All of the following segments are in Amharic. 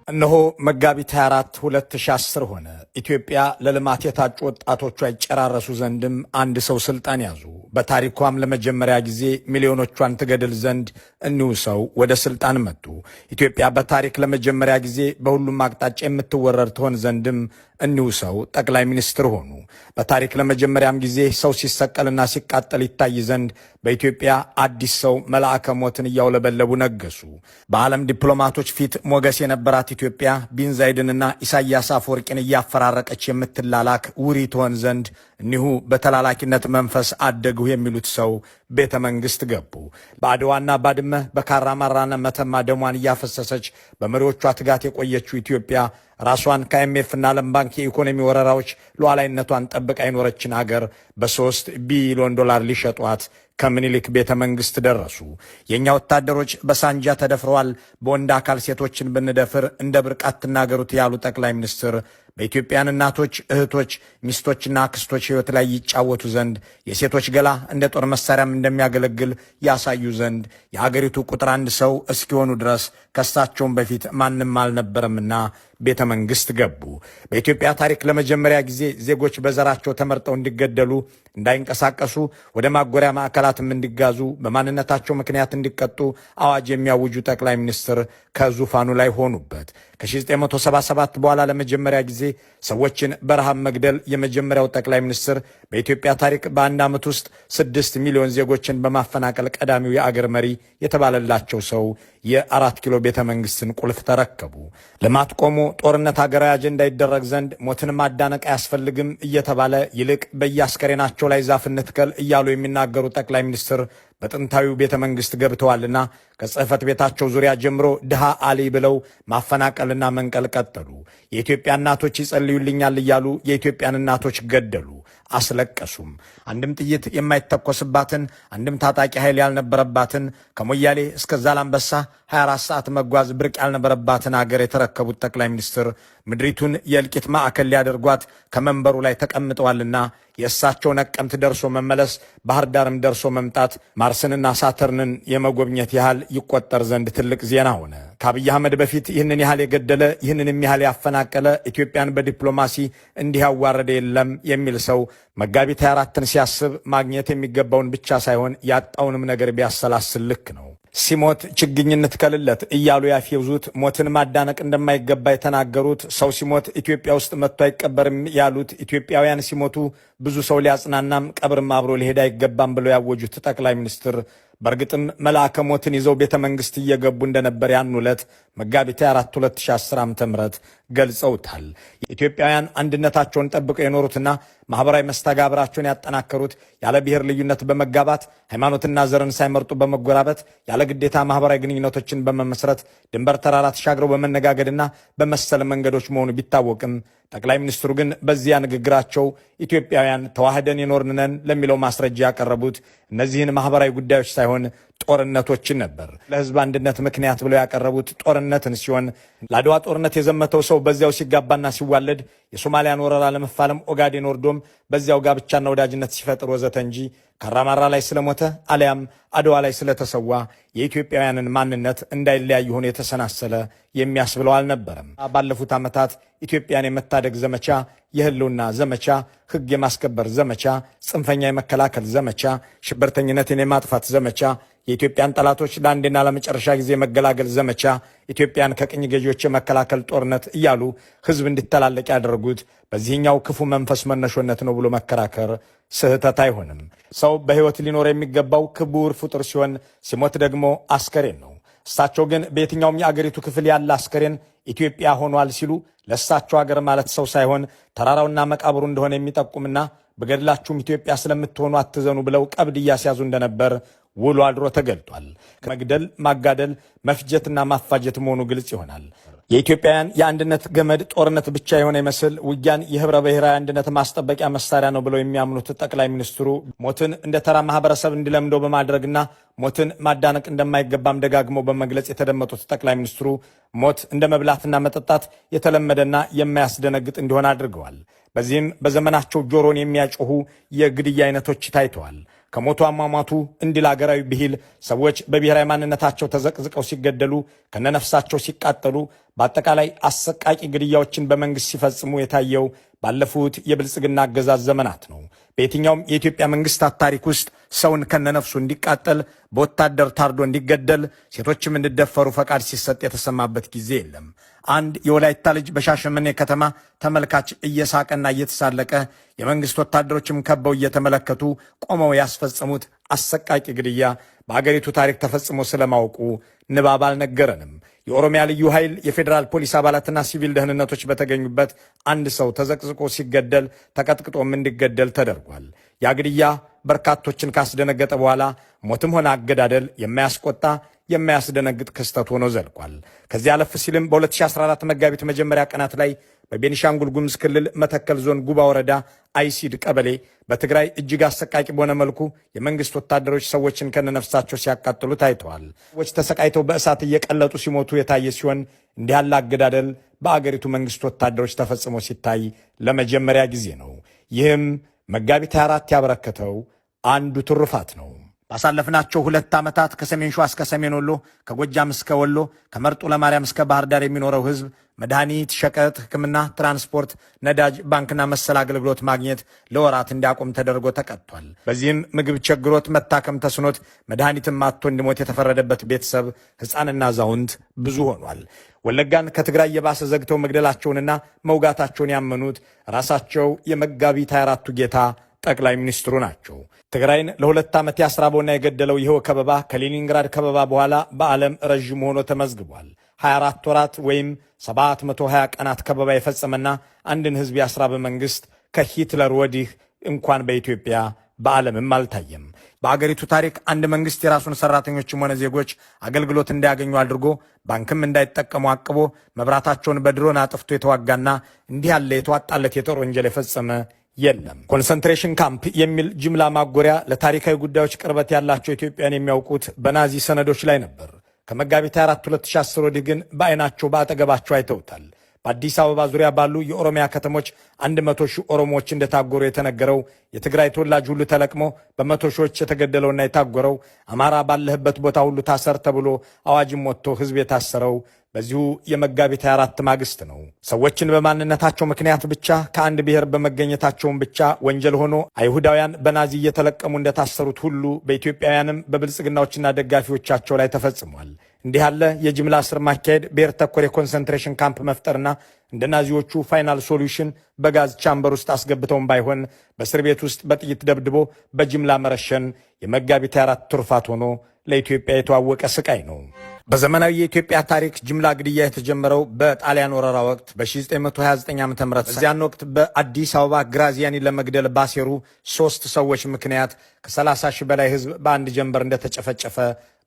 እነሆ መጋቢት 24 2010 ሆነ። ኢትዮጵያ ለልማት የታጩ ወጣቶቿ ይጨራረሱ ዘንድም አንድ ሰው ስልጣን ያዙ። በታሪኳም ለመጀመሪያ ጊዜ ሚሊዮኖቿን ትገድል ዘንድ እኒሁ ሰው ወደ ስልጣን መጡ። ኢትዮጵያ በታሪክ ለመጀመሪያ ጊዜ በሁሉም አቅጣጫ የምትወረር ትሆን ዘንድም እኒሁ ሰው ጠቅላይ ሚኒስትር ሆኑ። በታሪክ ለመጀመሪያም ጊዜ ሰው ሲሰቀልና ሲቃጠል ይታይ ዘንድ በኢትዮጵያ አዲስ ሰው መልአከ ሞትን እያውለበለቡ ነገሱ። በዓለም ዲፕሎማቶች ፊት ሞገስ የነበራት ኢትዮጵያ ቢን ዛይድንና ኢሳያስ አፈወርቂን እያፈራረቀች የምትላላክ ውሪ ትሆን ዘንድ እኒሁ በተላላኪነት መንፈስ አደግሁ የሚሉት ሰው ቤተ መንግሥት ገቡ። በአድዋና ባድመ በካራማራና መተማ ደሟን እያፈሰሰች በመሪዎቿ ትጋት የቆየችው ኢትዮጵያ ራሷን ከአይኤምኤፍና ዓለም ባንክ የኢኮኖሚ ወረራዎች ሉዓላዊነቷን ጠብቃ የኖረችን አገር $3 ቢሊዮን ሊሸጧት ከምኒልክ ቤተ መንግሥት ደረሱ። የእኛ ወታደሮች በሳንጃ ተደፍረዋል፣ በወንድ አካል ሴቶችን ብንደፍር እንደ ብርቃት ትናገሩት ያሉ ጠቅላይ ሚኒስትር በኢትዮጵያን እናቶች፣ እህቶች፣ ሚስቶችና አክስቶች ሕይወት ላይ ይጫወቱ ዘንድ የሴቶች ገላ እንደ ጦር መሳሪያም እንደሚያገለግል ያሳዩ ዘንድ የአገሪቱ ቁጥር አንድ ሰው እስኪሆኑ ድረስ ከሳቸውም በፊት ማንም አልነበረምና ቤተ መንግሥት ገቡ። በኢትዮጵያ ታሪክ ለመጀመሪያ ጊዜ ዜጎች በዘራቸው ተመርጠው እንዲገደሉ፣ እንዳይንቀሳቀሱ፣ ወደ ማጎሪያ ማዕከላትም እንዲጋዙ፣ በማንነታቸው ምክንያት እንዲቀጡ አዋጅ የሚያውጁ ጠቅላይ ሚኒስትር ከዙፋኑ ላይ ሆኑበት። ከ1977 በኋላ ለመጀመሪያ ጊዜ ሰዎችን በረሃብ መግደል የመጀመሪያው ጠቅላይ ሚኒስትር በኢትዮጵያ ታሪክ በአንድ ዓመት ውስጥ 6 ሚሊዮን ዜጎችን በማፈናቀል ቀዳሚው የአገር መሪ የተባለላቸው ሰው የ4 ኪሎ ቤተ መንግሥትን ቁልፍ ተረከቡ። ልማት ቆሞ ጦርነት ሀገራዊ አጀንዳ ይደረግ ዘንድ ሞትን ማዳነቅ አያስፈልግም እየተባለ ይልቅ በየአስከሬናቸው ላይ ዛፍ እንትከል እያሉ የሚናገሩ ጠቅላይ ሚኒስትር በጥንታዊው ቤተ መንግሥት ገብተዋልና ከጽሕፈት ቤታቸው ዙሪያ ጀምሮ ድሃ አሊ ብለው ማፈናቀልና መንቀል ቀጠሉ። የኢትዮጵያ እናቶች ይጸልዩልኛል እያሉ የኢትዮጵያን እናቶች ገደሉ፣ አስለቀሱም። አንድም ጥይት የማይተኮስባትን አንድም ታጣቂ ኃይል ያልነበረባትን ከሞያሌ እስከ ዛላምበሳ 24 ሰዓት መጓዝ ብርቅ ያልነበረባትን አገር የተረከቡት ጠቅላይ ሚኒስትር ምድሪቱን የእልቂት ማዕከል ሊያደርጓት ከመንበሩ ላይ ተቀምጠዋልና የእሳቸው ነቀምት ደርሶ መመለስ፣ ባህር ዳርም ደርሶ መምጣት ማርስንና ሳተርንን የመጎብኘት ያህል ይቆጠር ዘንድ ትልቅ ዜና ሆነ። ከአብይ አህመድ በፊት ይህንን ያህል የገደለ ይህንንም ያህል ያፈናቀለ ኢትዮጵያን በዲፕሎማሲ እንዲህ ያዋረደ የለም የሚል ሰው መጋቢት 24ን ሲያስብ ማግኘት የሚገባውን ብቻ ሳይሆን ያጣውንም ነገር ቢያሰላስል ልክ ነው። ሲሞት ችግኝ እንትከልለት እያሉ ያፌዙት፣ ሞትን ማዳነቅ እንደማይገባ የተናገሩት፣ ሰው ሲሞት ኢትዮጵያ ውስጥ መጥቶ አይቀበርም ያሉት፣ ኢትዮጵያውያን ሲሞቱ ብዙ ሰው ሊያጽናናም ቀብርም አብሮ ሊሄድ አይገባም ብለው ያወጁት ጠቅላይ ሚኒስትር በእርግጥም መልአከ ሞትን ይዘው ቤተ መንግሥት እየገቡ እንደነበር ያን ዕለት መጋቢት 4 2010 ዓ.ም ገልጸውታል። ኢትዮጵያውያን አንድነታቸውን ጠብቀው የኖሩትና ማኅበራዊ መስተጋብራቸውን ያጠናከሩት ያለ ብሔር ልዩነት በመጋባት ሃይማኖትና ዘርን ሳይመርጡ በመጎራበት ያለ ግዴታ ማኅበራዊ ግንኙነቶችን በመመስረት ድንበር ተራራ ተሻግረው በመነጋገድና በመሰል መንገዶች መሆኑ ቢታወቅም ጠቅላይ ሚኒስትሩ ግን በዚያ ንግግራቸው ኢትዮጵያውያን ተዋህደን የኖርነን ለሚለው ማስረጃ ያቀረቡት እነዚህን ማኅበራዊ ጉዳዮች ሳይሆን ጦርነቶችን ነበር። ለሕዝብ አንድነት ምክንያት ብለው ያቀረቡት ጦርነትን ሲሆን ለአድዋ ጦርነት የዘመተው ሰው በዚያው ሲጋባና ሲዋለድ የሶማሊያን ወረራ ለመፋለም ኦጋዴን ወርዶም በዚያው ጋብቻና ወዳጅነት ሲፈጥር ወዘተ እንጂ ካራማራ ላይ ስለሞተ አሊያም አድዋ ላይ ስለተሰዋ የኢትዮጵያውያንን ማንነት እንዳይለያዩ ሆኖ የተሰናሰለ የሚያስብለው አልነበረም። ባለፉት ዓመታት ኢትዮጵያን የመታደግ ዘመቻ፣ የህልውና ዘመቻ፣ ሕግ የማስከበር ዘመቻ፣ ጽንፈኛ የመከላከል ዘመቻ፣ ሽብርተኝነትን የማጥፋት ዘመቻ፣ የኢትዮጵያን ጠላቶች ለአንዴና ለመጨረሻ ጊዜ መገላገል ዘመቻ፣ ኢትዮጵያን ከቅኝ ገዢዎች የመከላከል ጦርነት እያሉ ሕዝብ እንዲተላለቅ ያደረጉት በዚህኛው ክፉ መንፈስ መነሾነት ነው ብሎ መከራከር ስህተት አይሆንም። ሰው በሕይወት ሊኖር የሚገባው ክቡር ፍጡር ሲሆን ሲሞት ደግሞ አስከሬን ነው። እሳቸው ግን በየትኛውም የአገሪቱ ክፍል ያለ አስከሬን ኢትዮጵያ ሆኗል ሲሉ ለእሳቸው አገር ማለት ሰው ሳይሆን ተራራውና መቃብሩ እንደሆነ የሚጠቁምና በገድላችሁም ኢትዮጵያ ስለምትሆኑ አትዘኑ ብለው ቀብድ እያስያዙ እንደነበር ውሎ አድሮ ተገልጧል። መግደል፣ ማጋደል፣ መፍጀትና ማፋጀት መሆኑ ግልጽ ይሆናል። የኢትዮጵያውያን የአንድነት ገመድ ጦርነት ብቻ የሆነ ይመስል ውጊያን የህብረ ብሔራዊ አንድነት ማስጠበቂያ መሳሪያ ነው ብለው የሚያምኑት ጠቅላይ ሚኒስትሩ ሞትን እንደ ተራ ማህበረሰብ እንዲለምደው በማድረግና ሞትን ማዳነቅ እንደማይገባም ደጋግመው በመግለጽ የተደመጡት ጠቅላይ ሚኒስትሩ ሞት እንደ መብላትና መጠጣት የተለመደና የማያስደነግጥ እንዲሆን አድርገዋል። በዚህም በዘመናቸው ጆሮን የሚያጮሁ የግድያ አይነቶች ታይተዋል። ከሞቱ አሟሟቱ እንዲል አገራዊ ብሂል ሰዎች በብሔራዊ ማንነታቸው ተዘቅዝቀው ሲገደሉ፣ ከነነፍሳቸው ሲቃጠሉ፣ በአጠቃላይ አሰቃቂ ግድያዎችን በመንግስት ሲፈጽሙ የታየው ባለፉት የብልጽግና አገዛዝ ዘመናት ነው። በየትኛውም የኢትዮጵያ መንግስታት ታሪክ ውስጥ ሰውን ከነነፍሱ እንዲቃጠል፣ በወታደር ታርዶ እንዲገደል፣ ሴቶችም እንዲደፈሩ ፈቃድ ሲሰጥ የተሰማበት ጊዜ የለም። አንድ የወላይታ ልጅ በሻሸመኔ ከተማ ተመልካች እየሳቀና እየተሳለቀ የመንግስት ወታደሮችም ከበው እየተመለከቱ ቆመው ያስፈጸሙት አሰቃቂ ግድያ በአገሪቱ ታሪክ ተፈጽሞ ስለማወቁ ንባብ አልነገረንም። የኦሮሚያ ልዩ ኃይል የፌዴራል ፖሊስ አባላትና ሲቪል ደህንነቶች በተገኙበት አንድ ሰው ተዘቅዝቆ ሲገደል ተቀጥቅጦም እንዲገደል ተደርጓል። ያ ግድያ በርካቶችን ካስደነገጠ በኋላ ሞትም ሆነ አገዳደል የማያስቆጣ የማያስደነግጥ ክስተት ሆኖ ዘልቋል። ከዚህ አለፍ ሲልም በ2014 መጋቢት መጀመሪያ ቀናት ላይ በቤኒሻንጉል ጉሙዝ ክልል መተከል ዞን ጉባ ወረዳ አይሲድ ቀበሌ በትግራይ እጅግ አሰቃቂ በሆነ መልኩ የመንግስት ወታደሮች ሰዎችን ከነነፍሳቸው ሲያቃጥሉ ታይተዋል። ሰዎች ተሰቃይተው በእሳት እየቀለጡ ሲሞቱ የታየ ሲሆን እንዲህ ያለ አገዳደል በአገሪቱ መንግስት ወታደሮች ተፈጽሞ ሲታይ ለመጀመሪያ ጊዜ ነው። ይህም መጋቢት 24 ያበረከተው አንዱ ትሩፋት ነው። ባሳለፍናቸው 2 ዓመታት ከሰሜን ሸዋ እስከ ሰሜን ወሎ፣ ከጎጃም እስከ ወሎ፣ ከመርጦ ለማርያም እስከ ባህር ዳር የሚኖረው ህዝብ መድኃኒት፣ ሸቀጥ፣ ሕክምና፣ ትራንስፖርት፣ ነዳጅ፣ ባንክና መሰል አገልግሎት ማግኘት ለወራት እንዲያቆም ተደርጎ ተቀጥቷል። በዚህም ምግብ ቸግሮት መታከም ተስኖት መድኃኒትም አጥቶ እንዲሞት የተፈረደበት ቤተሰብ ሕፃንና አዛውንት ብዙ ሆኗል። ወለጋን ከትግራይ የባሰ ዘግተው መግደላቸውንና መውጋታቸውን ያመኑት ራሳቸው የመጋቢት 24ቱ ጌታ ጠቅላይ ሚኒስትሩ ናቸው። ትግራይን ለ2 ዓመት ያስራበውና የገደለው ይኸው ከበባ ከሌኒንግራድ ከበባ በኋላ በዓለም ረዥም ሆኖ ተመዝግቧል። 24 ወራት ወይም 720 ቀናት ከበባ የፈጸመና አንድን ህዝብ ያስራበ መንግስት ከሂትለር ወዲህ እንኳን በኢትዮጵያ በዓለምም አልታየም። በአገሪቱ ታሪክ አንድ መንግስት የራሱን ሰራተኞችም ሆነ ዜጎች አገልግሎት እንዳያገኙ አድርጎ ባንክም እንዳይጠቀሙ አቅቦ መብራታቸውን በድሮን አጥፍቶ የተዋጋና እንዲህ ያለ የተዋጣለት የጦር ወንጀል የፈጸመ የለም። ኮንሰንትሬሽን ካምፕ የሚል ጅምላ ማጎሪያ ለታሪካዊ ጉዳዮች ቅርበት ያላቸው ኢትዮጵያን የሚያውቁት በናዚ ሰነዶች ላይ ነበር። ከመጋቢት 24 2010 ወዲህ ግን በአይናቸው በአጠገባቸው አይተውታል። በአዲስ አበባ ዙሪያ ባሉ የኦሮሚያ ከተሞች 100 ሺህ ኦሮሞዎች እንደታጎሩ የተነገረው፣ የትግራይ ተወላጅ ሁሉ ተለቅሞ በመቶ ሺዎች የተገደለውና የታጎረው፣ አማራ ባለህበት ቦታ ሁሉ ታሰር ተብሎ አዋጅም ወጥቶ ህዝብ የታሰረው በዚሁ የመጋቢት 24 ማግስት ነው። ሰዎችን በማንነታቸው ምክንያት ብቻ ከአንድ ብሔር በመገኘታቸውም ብቻ ወንጀል ሆኖ አይሁዳውያን በናዚ እየተለቀሙ እንደታሰሩት ሁሉ በኢትዮጵያውያንም በብልጽግናዎችና ደጋፊዎቻቸው ላይ ተፈጽሟል። እንዲህ ያለ የጅምላ እስር ማካሄድ፣ ብሔር ተኮር የኮንሰንትሬሽን ካምፕ መፍጠርና እንደ ናዚዎቹ ፋይናል ሶሉሽን በጋዝ ቻምበር ውስጥ አስገብተውም ባይሆን በእስር ቤት ውስጥ በጥይት ደብድቦ በጅምላ መረሸን የመጋቢት 24 ትሩፋት ሆኖ ለኢትዮጵያ የተዋወቀ ስቃይ ነው። በዘመናዊ የኢትዮጵያ ታሪክ ጅምላ ግድያ የተጀመረው በጣሊያን ወረራ ወቅት በ1929 ዓ.ም በዚያን ወቅት በአዲስ አበባ ግራዚያኒ ለመግደል ባሴሩ 3 ሰዎች ምክንያት ከ30 ሺህ በላይ ህዝብ በአንድ ጀንበር እንደተጨፈጨፈ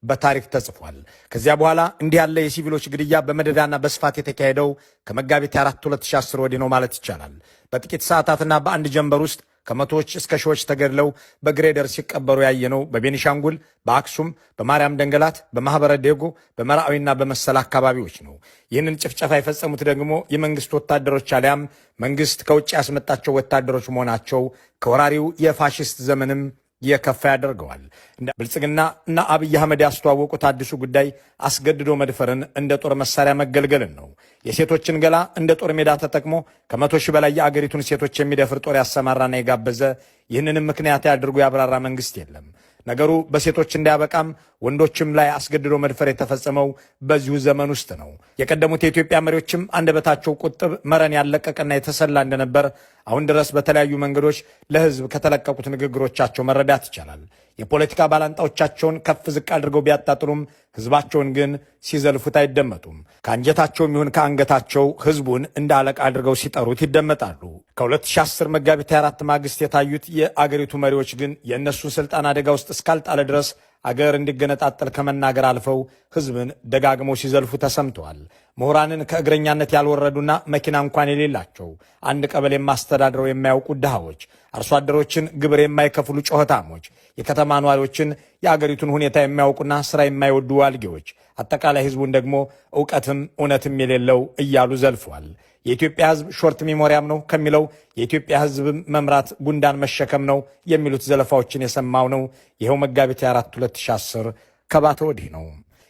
በታሪክ ተጽፏል። ከዚያ በኋላ እንዲህ ያለ የሲቪሎች ግድያ በመደዳና በስፋት የተካሄደው ከመጋቢት 4 2010 ወዲህ ነው ማለት ይቻላል። በጥቂት ሰዓታትና በአንድ ጀንበር ውስጥ ከመቶዎች እስከ ሺዎች ተገድለው በግሬደር ሲቀበሩ ያየነው በቤኒሻንጉል፣ በአክሱም፣ በማርያም ደንገላት፣ በማኅበረ ዴጎ፣ በመራዊና በመሰል አካባቢዎች ነው። ይህንን ጭፍጨፋ የፈጸሙት ደግሞ የመንግስት ወታደሮች አሊያም መንግስት ከውጭ ያስመጣቸው ወታደሮች መሆናቸው ከወራሪው የፋሽስት ዘመንም የከፋ ያደርገዋል። እንደ ብልጽግና እና አብይ አህመድ ያስተዋወቁት አዲሱ ጉዳይ አስገድዶ መድፈርን እንደ ጦር መሳሪያ መገልገልን ነው። የሴቶችን ገላ እንደ ጦር ሜዳ ተጠቅሞ ከ100 ሺህ በላይ የአገሪቱን ሴቶች የሚደፍር ጦር ያሰማራና የጋበዘ ይህንንም ምክንያት ያድርጎ ያብራራ መንግስት የለም። ነገሩ በሴቶች እንዳያበቃም ወንዶችም ላይ አስገድዶ መድፈር የተፈጸመው በዚሁ ዘመን ውስጥ ነው። የቀደሙት የኢትዮጵያ መሪዎችም አንደበታቸው ቁጥብ፣ መረን ያለቀቀና የተሰላ እንደነበር አሁን ድረስ በተለያዩ መንገዶች ለህዝብ ከተለቀቁት ንግግሮቻቸው መረዳት ይቻላል። የፖለቲካ ባላንጣዎቻቸውን ከፍ ዝቅ አድርገው ቢያጣጥሉም ህዝባቸውን ግን ሲዘልፉት አይደመጡም። ከአንጀታቸውም ይሁን ከአንገታቸው ህዝቡን እንደ አለቃ አድርገው ሲጠሩት ይደመጣሉ። ከ2010 መጋቢት 24 ማግስት የታዩት የአገሪቱ መሪዎች ግን የእነሱን ስልጣን አደጋ ውስጥ እስካልጣለ ድረስ አገር እንዲገነጣጠል ከመናገር አልፈው ህዝብን ደጋግመው ሲዘልፉ ተሰምተዋል። ምሁራንን ከእግረኛነት ያልወረዱና መኪና እንኳን የሌላቸው አንድ ቀበሌ ማስተዳድረው የማያውቁ ድሃዎች፣ አርሶ አደሮችን ግብር የማይከፍሉ ጮኸታሞች፣ የከተማ ነዋሪዎችን የአገሪቱን ሁኔታ የሚያውቁና ስራ የማይወዱ ዋልጌዎች፣ አጠቃላይ ህዝቡን ደግሞ ዕውቀትም እውነትም የሌለው እያሉ ዘልፏል። የኢትዮጵያ ህዝብ ሾርት ሜሞሪያም ነው ከሚለው የኢትዮጵያ ህዝብ መምራት ጉንዳን መሸከም ነው የሚሉት ዘለፋዎችን የሰማው ነው ይኸው መጋቢት 4 2010 ከባተ ወዲህ ነው።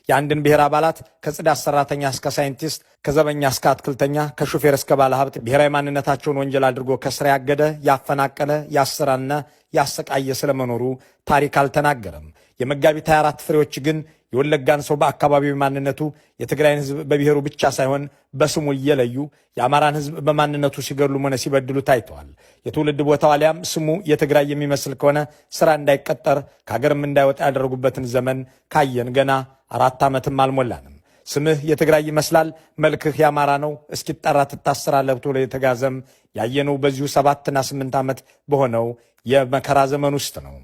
የአንድን ብሔር አባላት ከጽዳት ሰራተኛ እስከ ሳይንቲስት፣ ከዘበኛ እስከ አትክልተኛ፣ ከሹፌር እስከ ባለሀብት ብሔራዊ ማንነታቸውን ወንጀል አድርጎ ከስራ ያገደ፣ ያፈናቀለ፣ ያሰራና ያሰቃየ ስለመኖሩ ታሪክ አልተናገረም። የመጋቢት 24 ፍሬዎች ግን የወለጋን ሰው በአካባቢው ማንነቱ፣ የትግራይን ህዝብ በብሔሩ ብቻ ሳይሆን በስሙ እየለዩ የአማራን ህዝብ በማንነቱ ሲገድሉም ሆነ ሲበድሉ ታይተዋል። የትውልድ ቦታው አሊያም ስሙ የትግራይ የሚመስል ከሆነ ስራ እንዳይቀጠር ከሀገርም እንዳይወጣ ያደረጉበትን ዘመን ካየን ገና 4 ዓመትም አልሞላንም። ስምህ የትግራይ ይመስላል፣ መልክህ የአማራ ነው፣ እስኪጠራ ትታሰራለህ ብሎ የተጋዘም ያየነው በዚሁ 7 እና 8 ዓመት በሆነው የመከራ ዘመን ውስጥ ነው።